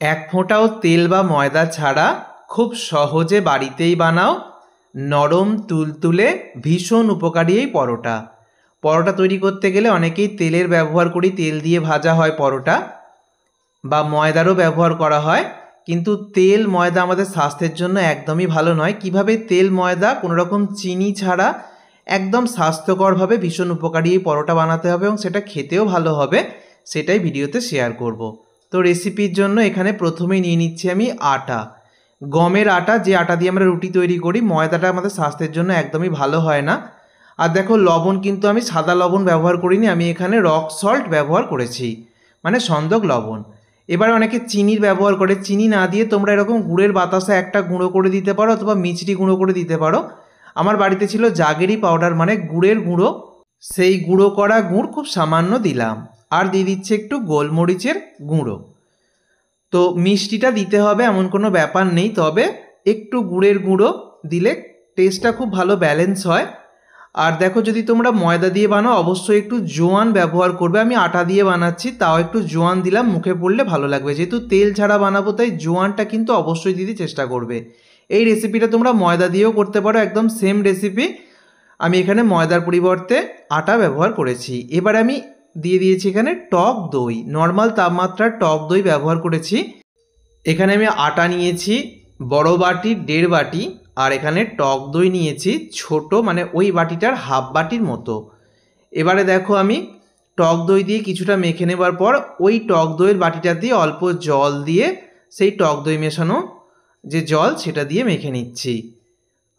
এক ফোঁটাও তেল বা ময়দা ছাড়া খুব সহজে বাড়িতেই বানাও নরম তুলতুলে ভীষণ উপকারী এই পরোটা। পরোটা তৈরি করতে গেলে অনেকেই তেলের ব্যবহার করি, তেল দিয়ে ভাজা হয় পরোটা, বা ময়দারও ব্যবহার করা হয়। কিন্তু তেল ময়দা আমাদের স্বাস্থ্যের জন্য একদমই ভালো নয়। কিভাবে তেল ময়দা কোনো রকম চিনি ছাড়া একদম স্বাস্থ্যকরভাবে ভীষণ উপকারী এই পরোটা বানাতে হবে এবং সেটা খেতেও ভালো হবে, সেটাই ভিডিওতে শেয়ার করব। তো রেসিপির জন্য এখানে প্রথমেই নিয়ে নিচ্ছি আমি আটা, গমের আটা, যে আটা দিয়ে আমরা রুটি তৈরি করি। ময়দাটা আমাদের স্বাস্থ্যের জন্য একদমই ভালো হয় না। আর দেখো, লবণ কিন্তু আমি সাদা লবণ ব্যবহার করিনি, আমি এখানে রক সল্ট ব্যবহার করেছি, মানে সন্দক লবণ। এবার অনেকে চিনির ব্যবহার করে, চিনি না দিয়ে তোমরা এরকম গুড়ের বাতাসা একটা গুঁড়ো করে দিতে পারো অথবা মিষ্টি গুঁড়ো করে দিতে পারো। আমার বাড়িতে ছিল জাগেরি পাউডার, মানে গুড়ের গুঁড়ো, সেই গুঁড়ো করা গুড় খুব সামান্য দিলাম। আর দিয়ে দিচ্ছে একটু গোলমরিচের গুঁড়ো। তো মিষ্টিটা দিতে হবে এমন কোনো ব্যাপার নেই, তবে একটু গুড়ের গুঁড়ো দিলে টেস্টটা খুব ভালো ব্যালেন্স হয়। আর দেখো, যদি তোমরা ময়দা দিয়ে বানাও অবশ্যই একটু জোয়ান ব্যবহার করবে। আমি আটা দিয়ে বানাচ্ছি, তাও একটু জোয়ান দিলাম, মুখে পড়লে ভালো লাগবে। যেহেতু তেল ছাড়া বানাবো তাই জোয়ানটা কিন্তু অবশ্যই দিতে চেষ্টা করবে। এই রেসিপিটা তোমরা ময়দা দিয়েও করতে পারো, একদম সেম রেসিপি। আমি এখানে ময়দার পরিবর্তে আটা ব্যবহার করেছি। এবার আমি দিয়ে দিয়েছি এখানে টক দই, নর্মাল তাপমাত্রার টক দই ব্যবহার করেছি। এখানে আমি আটা নিয়েছি বড় বাটির 1.5 বাটি, আর এখানে টক দই নিয়েছি ছোট, মানে ওই বাটিটার হাফ বাটির মতো। এবারে দেখো, আমি টক দই দিয়ে কিছুটা মেখে নেবার পর ওই টক দইয়ের বাটিটা দিয়ে অল্প জল দিয়ে সেই টক দই মেশানো যে জল সেটা দিয়ে মেখে নিচ্ছি।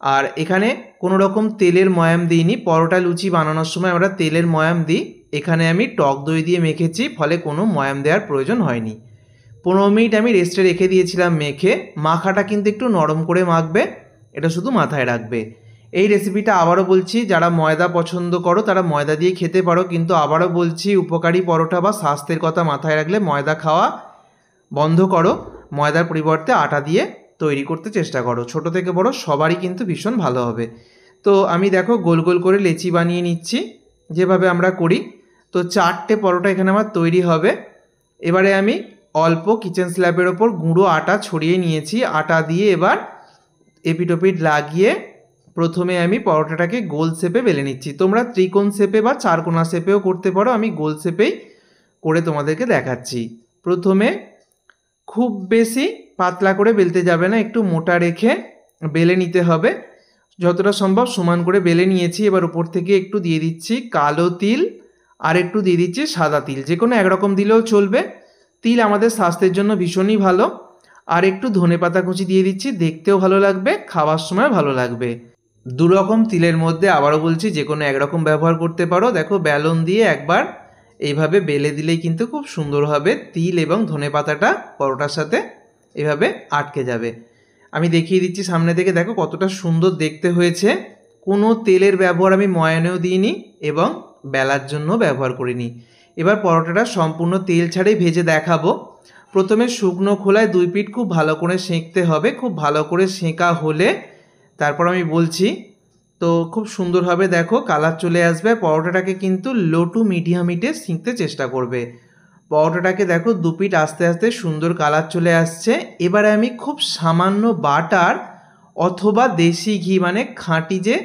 আর এখানে কোনো রকম তেলের ময়াম দিইনি। পরোটা লুচি বানানোর সময় আমরা তেলের ময়াম দিই, এখানে আমি টক দই দিয়ে মেখেছি, ফলে কোনো ময়াম দেওয়ার প্রয়োজন হয়নি। 15 মিনিট আমি রেস্টে রেখে দিয়েছিলাম মেখে। মাখাটা কিন্তু একটু নরম করে মাখবে, এটা শুধু মাথায় রাখবে। এই রেসিপিটা আবারও বলছি, যারা ময়দা পছন্দ করো তারা ময়দা দিয়ে খেতে পারো, কিন্তু আবারও বলছি, উপকারী পরোটা বা স্বাস্থ্যের কথা মাথায় রাখলে ময়দা খাওয়া বন্ধ করো। ময়দার পরিবর্তে আটা দিয়ে তৈরি করতে চেষ্টা করো, ছোট থেকে বড় সবারই কিন্তু ভীষণ ভালো হবে। তো আমি দেখো গোল গোল করে লেচি বানিয়ে নিচ্ছি, যেভাবে আমরা করি। তো 4টে পরোটা এখানে আমার তৈরি হবে। এবারে আমি অল্প কিচেন স্ল্যাবের ওপর গুঁড়ো আটা ছড়িয়ে নিয়েছি। আটা দিয়ে এবার এপিটোপিট লাগিয়ে প্রথমে আমি পরোটাটাকে গোল শেপে বেলে নিচ্ছি। তোমরা ত্রিকোণ শেপে বা চারকোনা শেপেও করতে পারো, আমি গোল শেপেই করে তোমাদেরকে দেখাচ্ছি। প্রথমে খুব বেশি পাতলা করে বেলতে যাবে না, একটু মোটা রেখে বেলে নিতে হবে। যতটা সম্ভব সমান করে বেলে নিয়েছি। এবার উপর থেকে একটু দিয়ে দিচ্ছি কালো তিল, আর একটু দিয়ে দিচ্ছি সাদা তিল, যে কোনো একরকম দিলেও চলবে। তিল আমাদের স্বাস্থ্যের জন্য ভীষণই ভালো। আর একটু ধনেপাতা কুচি দিয়ে দিচ্ছি, দেখতেও ভালো লাগবে, খাওয়ার সময় ভালো লাগবে। 2 রকম তিলের মধ্যে আবারও বলছি, যে কোনো একরকম ব্যবহার করতে পারো। দেখো, বেলন দিয়ে একবার এইভাবে বেলে দিলেই কিন্তু খুব সুন্দর হবে, তিল এবং ধনেপাতাটা পরোটার সাথে এভাবে আটকে যাবে। আমি দেখিয়ে দিচ্ছি সামনে থেকে, দেখো কতটা সুন্দর দেখতে হয়েছে। কোনো তেলের ব্যবহার আমি ময়ানেও দিইনি এবং বেলার জন্য ব্যবহার করিনি। এবার পরোটাটা সম্পূর্ণ তেল ছাড়াই ভেজে দেখাবো। প্রথমে শুকনো খোলায় 2 পিঠ খুব ভালো করে সেঁকতে হবে। খুব ভালো করে সেঁকা হলে তারপর আমি বলছি। তো খুব সুন্দরভাবে দেখো কালার চলে আসবে। পরোটাটাকে কিন্তু লো টু মিডিয়াম হিটে সেঁকতে চেষ্টা করবে। পরোটাটাকে দেখো 2 পিঠ আস্তে আস্তে সুন্দর কালার চলে আসছে। এবারে আমি খুব সামান্য বাটার অথবা দেশি ঘি, মানে খাঁটি যে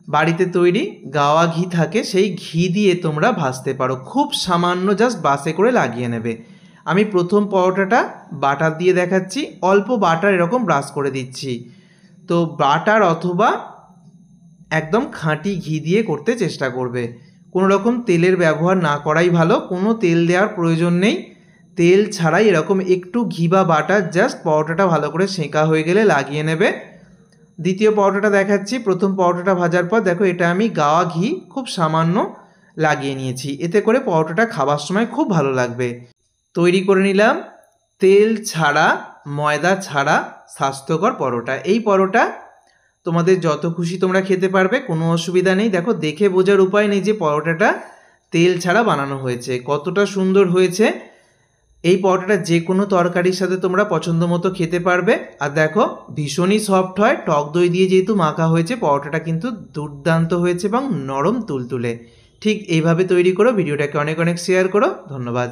বাড়িতে তৈরি গাওয়া ঘি থাকে, সেই ঘি দিয়ে তোমরা ভাজতে পারো। খুব সামান্য জাস্ট বাসে করে লাগিয়ে নেবে। আমি প্রথম পরোটাটা বাটার দিয়ে দেখাচ্ছি, অল্প বাটার এরকম ব্রাশ করে দিচ্ছি। তো বাটার অথবা একদম খাঁটি ঘি দিয়ে করতে চেষ্টা করবে, কোনো রকম তেলের ব্যবহার না করাই ভালো। কোনো তেল দেওয়ার প্রয়োজন নেই, তেল ছাড়াই এরকম একটু ঘি বা বাটার জাস্ট পরোটাটা ভালো করে সেঁকা হয়ে গেলে লাগিয়ে নেবে। দ্বিতীয় পরোটাটা দেখাচ্ছি। প্রথম পরোটাটা ভাজার পর দেখো, এটা আমি গাওয়া ঘি খুব সামান্য লাগিয়ে নিয়েছি, এতে করে পরোটাটা খাবার সময় খুব ভালো লাগবে। তৈরি করে নিলাম তেল ছাড়া ময়দা ছাড়া স্বাস্থ্যকর পরোটা। এই পরোটা তোমাদের যত খুশি তোমরা খেতে পারবে, কোনো অসুবিধা নেই। দেখো, দেখে বোঝার উপায় নেই যে পরোটাটা তেল ছাড়া বানানো হয়েছে, কতটা সুন্দর হয়েছে। এই পরোটাটা যে কোনো তরকারির সাথে তোমরা পছন্দ মতো খেতে পারবে। আর দেখো, ভীষণই সফট হয়, টক দই দিয়ে যেহেতু মাখা হয়েছে, পরোটাটা কিন্তু দুর্দান্ত হয়েছে এবং নরম তুলতুলে। ঠিক এইভাবে তৈরি করো। ভিডিওটাকে অনেক অনেক শেয়ার করো। ধন্যবাদ।